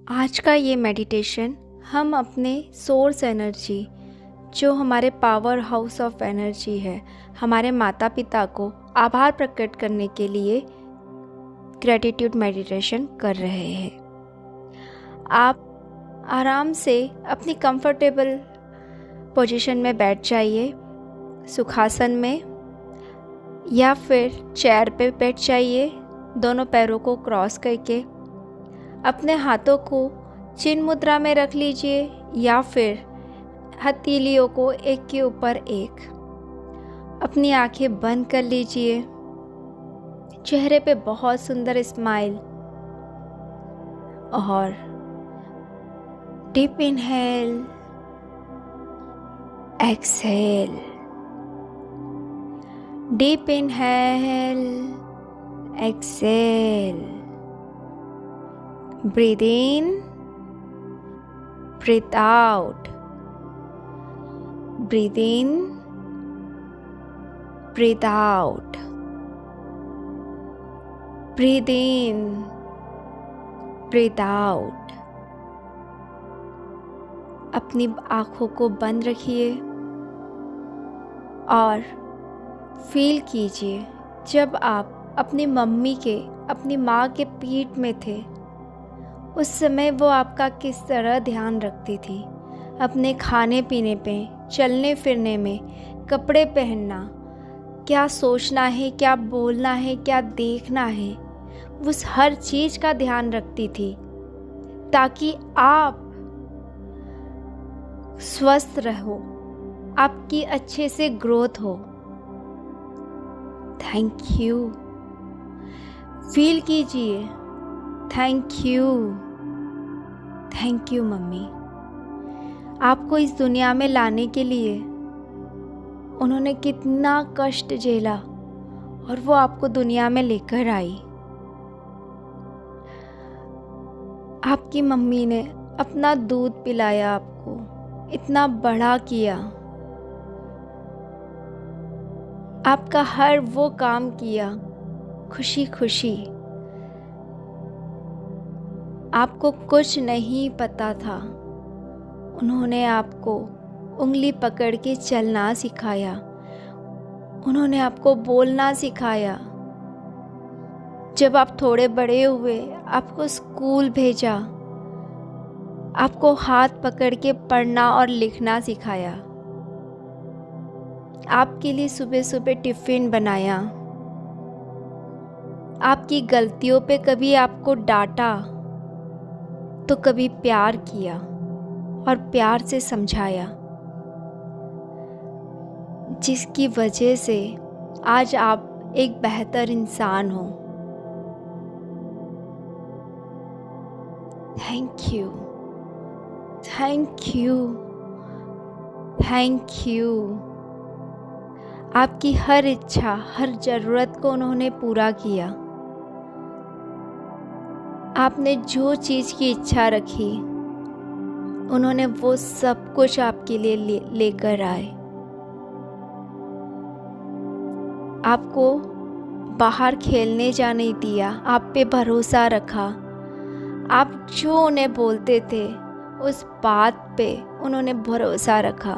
आज का ये मेडिटेशन हम अपने सोर्स एनर्जी, जो हमारे पावर हाउस ऑफ एनर्जी है, हमारे माता पिता को आभार प्रकट करने के लिए ग्रेटिट्यूड मेडिटेशन कर रहे हैं। आप आराम से अपनी कंफर्टेबल पोजीशन में बैठ जाइए, सुखासन में, या फिर चेयर पे बैठ जाइए, दोनों पैरों को क्रॉस करके। अपने हाथों को चिन्ह मुद्रा में रख लीजिए या फिर हथेलियों को एक के ऊपर एक। अपनी आंखें बंद कर लीजिए। चेहरे पे बहुत सुंदर स्माइल और deep inhale, exhale, deep inhale, exhale. Breathe in, breathe out. Breathe in, breathe out. Breathe in, breathe out. अपनी आँखों को बंद रखिए और फील कीजिए जब आप अपनी माँ के पीठ में थे, उस समय वो आपका किस तरह ध्यान रखती थी। अपने खाने पीने पे, चलने फिरने में, कपड़े पहनना, क्या सोचना है, क्या बोलना है, क्या देखना है, उस हर चीज़ का ध्यान रखती थी ताकि आप स्वस्थ रहो, आपकी अच्छे से ग्रोथ हो। Thank you. फील कीजिए, thank you, thank you mummy. आपको इस दुनिया में लाने के लिए उन्होंने कितना कष्ट झेला और वो आपको दुनिया में लेकर आई। आपकी मम्मी ने अपना दूध पिलाया, आपको इतना बड़ा किया, आपका हर वो काम किया खुशी खुशी। आपको कुछ नहीं पता था, उन्होंने आपको उंगली पकड़ के चलना सिखाया, उन्होंने आपको बोलना सिखाया। जब आप थोड़े बड़े हुए, आपको स्कूल भेजा, आपको हाथ पकड़ के पढ़ना और लिखना सिखाया, आपके लिए सुबह सुबह टिफ़िन बनाया, आपकी गलतियों पे कभी आपको डांटा तो कभी प्यार किया और प्यार से समझाया, जिसकी वजह से आज आप एक बेहतर इंसान हो। Thank you, thank you, thank you. आपकी हर इच्छा, हर ज़रूरत को उन्होंने पूरा किया। आपने जो चीज़ की इच्छा रखी, उन्होंने वो सब कुछ आपके लिए लेकर आए। आपको बाहर खेलने जाने दिया, आप पे भरोसा रखा। आप जो उन्हें बोलते थे उस बात पे उन्होंने भरोसा रखा।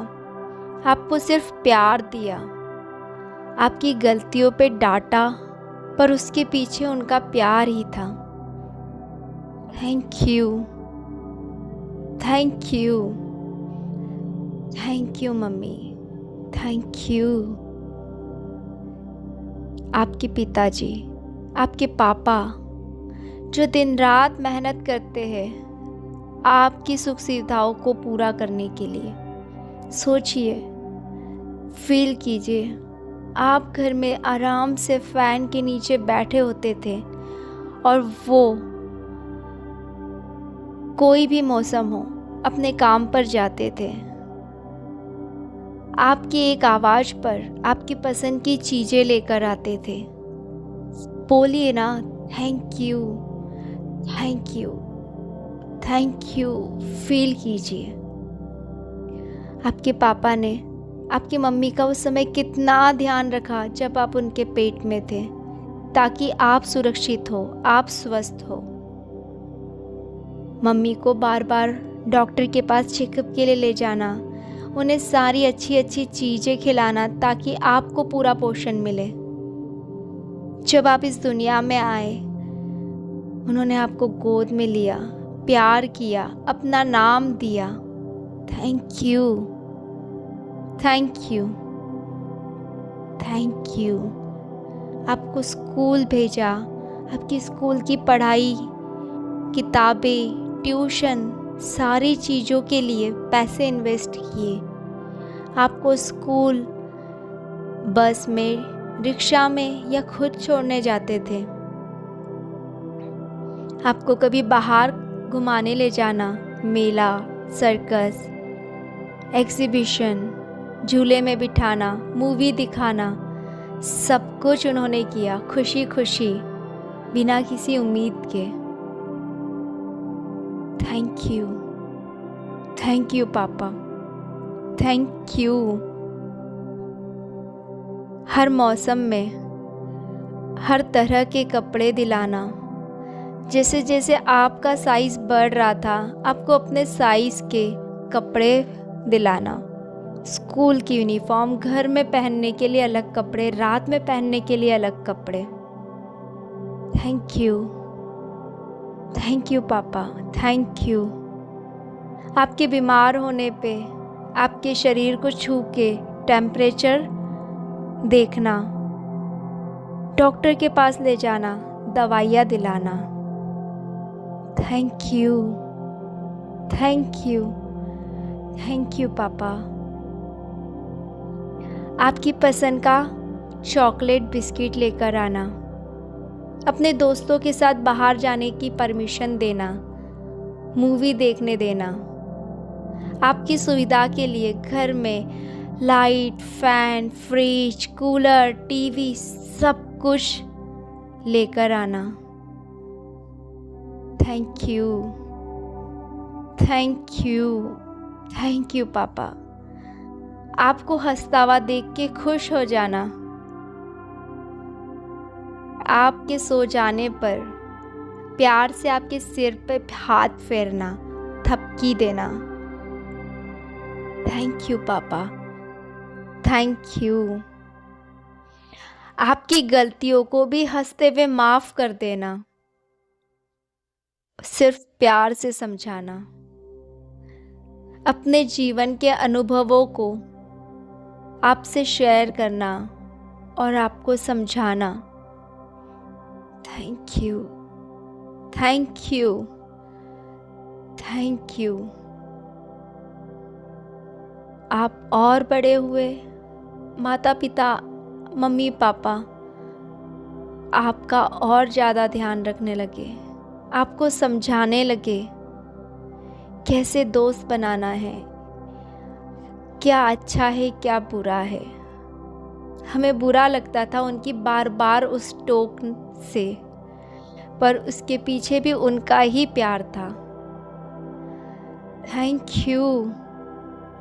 आपको सिर्फ प्यार दिया, आपकी गलतियों पे डांटा, पर उसके पीछे उनका प्यार ही था। Thank you, thank you, thank you mummy, thank you. आपके पिताजी, आपके पापा, जो दिन रात मेहनत करते हैं आपकी सुख सुविधाओं को पूरा करने के लिए। सोचिए, फील कीजिए, आप घर में आराम से फैन के नीचे बैठे होते थे और वो कोई भी मौसम हो अपने काम पर जाते थे। आपकी एक आवाज़ पर आपकी पसंद की चीज़ें लेकर आते थे। बोलिए ना, thank you, thank you, thank you. Feel कीजिए आपके पापा ने आपकी मम्मी का उस समय कितना ध्यान रखा जब आप उनके पेट में थे, ताकि आप सुरक्षित हो, आप स्वस्थ हो। मम्मी को बार बार डॉक्टर के पास चेकअप के लिए ले जाना, उन्हें सारी अच्छी अच्छी चीज़ें खिलाना ताकि आपको पूरा पोषण मिले। जब आप इस दुनिया में आए, उन्होंने आपको गोद में लिया, प्यार किया, अपना नाम दिया। Thank you, thank you, thank you. आपको स्कूल भेजा, आपकी स्कूल की पढ़ाई, किताबें, ट्यूशन, सारी चीज़ों के लिए पैसे इन्वेस्ट किए। आपको स्कूल बस में, रिक्शा में या खुद छोड़ने जाते थे। आपको कभी बाहर घुमाने ले जाना, मेला, सर्कस, एग्जीबिशन, झूले में बिठाना, मूवी दिखाना, सब कुछ उन्होंने किया खुशी खुशी, बिना किसी उम्मीद के। Thank you, thank you papa, thank you. हर मौसम में हर तरह के कपड़े दिलाना। जैसे जैसे आपका साइज़ बढ़ रहा था, आपको अपने साइज़ के कपड़े दिलाना। स्कूल की यूनिफॉर्म, घर में पहनने के लिए अलग कपड़े, रात में पहनने के लिए अलग कपड़े। Thank you, thank you papa, thank you. आपके बीमार होने पे आपके शरीर को छू के टेम्परेचर देखना, डॉक्टर के पास ले जाना, दवाइयाँ दिलाना। Thank you, thank you, thank you पापा। आपकी पसंद का चॉकलेट बिस्किट लेकर आना, अपने दोस्तों के साथ बाहर जाने की परमिशन देना, मूवी देखने देना। आपकी सुविधा के लिए घर में light, fan, fridge, cooler, TV सब कुछ लेकर आना। Thank you, thank you, thank you पापा। आपको हंसता हुआ देख के खुश हो जाना, आपके सो जाने पर प्यार से आपके सिर पे हाथ फेरना, थपकी देना। Thank you papa, thank you. आपकी गलतियों को भी हंसते हुए माफ़ कर देना, सिर्फ प्यार से समझाना। अपने जीवन के अनुभवों को आपसे शेयर करना और आपको समझाना। Thank you, thank you, thank you. आप और बड़े हुए, माता पिता, मम्मी पापा आपका और ज़्यादा ध्यान रखने लगे, आपको समझाने लगे कैसे दोस्त बनाना है, क्या अच्छा है क्या बुरा है। हमें बुरा लगता था उनकी बार बार उस टोक से, पर उसके पीछे भी उनका ही प्यार था। Thank you,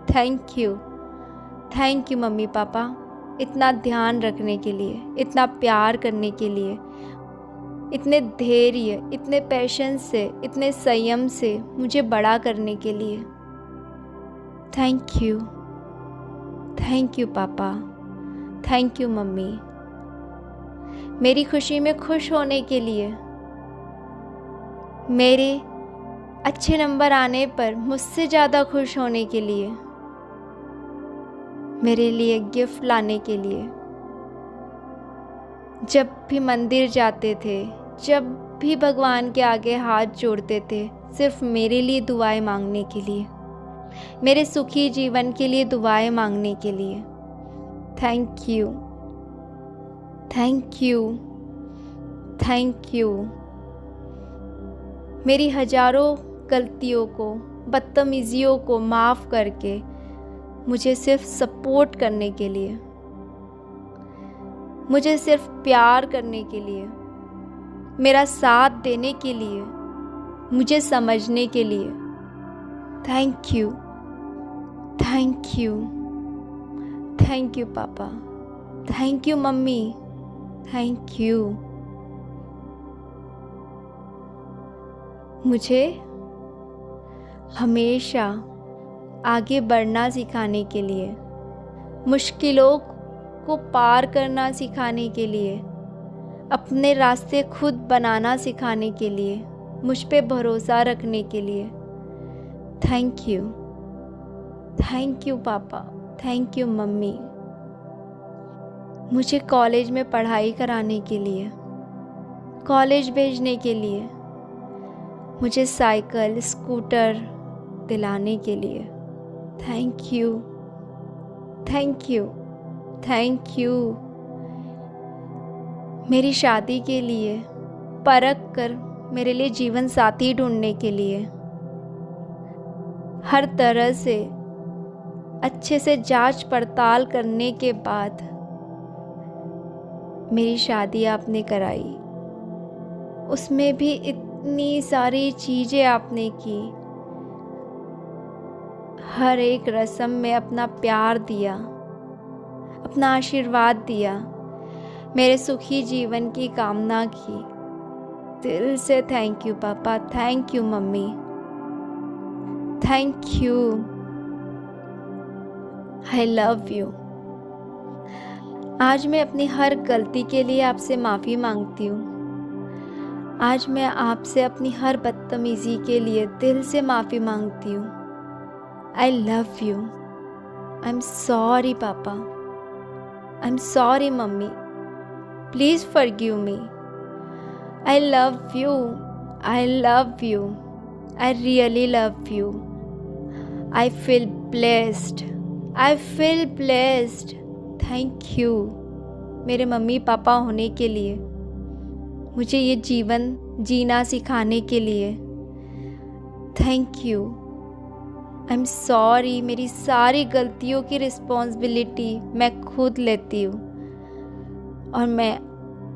thank you, thank you mummy papa, इतना ध्यान रखने के लिए, इतना प्यार करने के लिए, इतने धैर्य, इतने पेशेंस से, इतने संयम से मुझे बड़ा करने के लिए। Thank you, thank you papa, thank you mummy. मेरी खुशी में खुश होने के लिए, मेरे अच्छे नंबर आने पर मुझसे ज़्यादा खुश होने के लिए, मेरे लिए गिफ्ट लाने के लिए। जब भी मंदिर जाते थे, जब भी भगवान के आगे हाथ जोड़ते थे, सिर्फ मेरे लिए दुआएं मांगने के लिए, मेरे सुखी जीवन के लिए दुआएं मांगने के लिए। Thank you, thank you, thank you. मेरी हजारों गलतियों को, बदतमीजियों को माफ़ करके मुझे सिर्फ सपोर्ट करने के लिए, मुझे सिर्फ प्यार करने के लिए, मेरा साथ देने के लिए, मुझे समझने के लिए। Thank you, thank you, thank you papa, thank you mummy, thank you. मुझे हमेशा आगे बढ़ना सिखाने के लिए, मुश्किलों को पार करना सिखाने के लिए, अपने रास्ते खुद बनाना सिखाने के लिए, मुझ पे भरोसा रखने के लिए। Thank you papa, thank you mummy. मुझे कॉलेज में पढ़ाई कराने के लिए, कॉलेज भेजने के लिए, मुझे साइकिल स्कूटर दिलाने के लिए। Thank you. मेरी शादी के लिए, परख कर मेरे लिए जीवन साथी ढूंढने के लिए, हर तरह से अच्छे से जांच पड़ताल करने के बाद मेरी शादी आपने कराई। उसमें भी इतनी सारी चीज़ें आपने की, हर एक रस्म में अपना प्यार दिया, अपना आशीर्वाद दिया, मेरे सुखी जीवन की कामना की। दिल से thank you papa, thank you mummy, thank you. I love you. आज मैं अपनी हर गलती के लिए आपसे माफ़ी मांगती हूँ। आज मैं आपसे अपनी हर बदतमीज़ी के लिए दिल से माफ़ी मांगती हूँ। I love you. I am sorry papa, I am sorry mummy, please forgive me. I love you, I love you, I really love you. I feel blessed, I feel blessed. Thank you मेरे mummy papa होने के लिए, मुझे ये जीवन जीना सिखाने के लिए। Thank you. I am sorry, मेरी सारी गलतियों की रिस्पॉन्सिबिलिटी मैं खुद लेती हूँ और मैं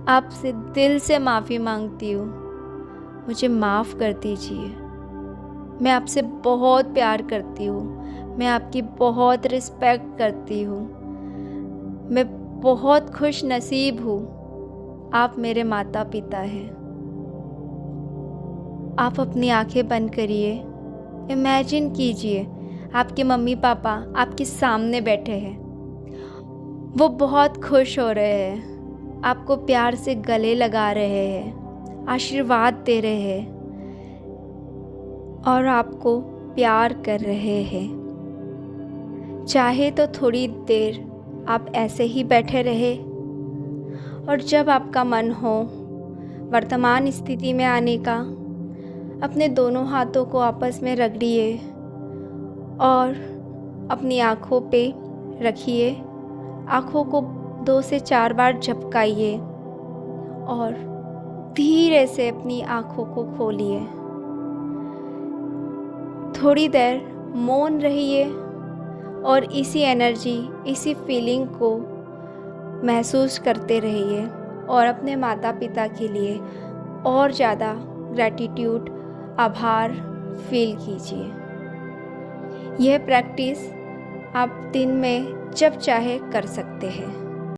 आपसे दिल से माफ़ी मांगती हूँ। मुझे माफ़ कर दीजिए। मैं आपसे बहुत प्यार करती हूँ, मैं आपकी बहुत रिस्पेक्ट करती हूँ। मैं बहुत खुश नसीब हूँ, आप मेरे माता पिता हैं। आप अपनी आंखें बंद करिए, इमेजिन कीजिए आपके मम्मी पापा आपके सामने बैठे हैं। वो बहुत खुश हो रहे हैं, आपको प्यार से गले लगा रहे हैं, आशीर्वाद दे रहे हैं और आपको प्यार कर रहे हैं। चाहे तो थोड़ी देर आप ऐसे ही बैठे रहे और जब आपका मन हो वर्तमान स्थिति में आने का, अपने दोनों हाथों को आपस में रगड़िए और अपनी आँखों पे रखिए। आँखों को 2 से 4 बार झपकाइए और धीरे से अपनी आँखों को खोलिए। थोड़ी देर मौन रहिए और इसी एनर्जी, इसी फीलिंग को महसूस करते रहिए और अपने माता पिता के लिए और ज़्यादा ग्रैटिट्यूड, आभार फील कीजिए। यह प्रैक्टिस आप दिन में जब चाहे कर सकते हैं।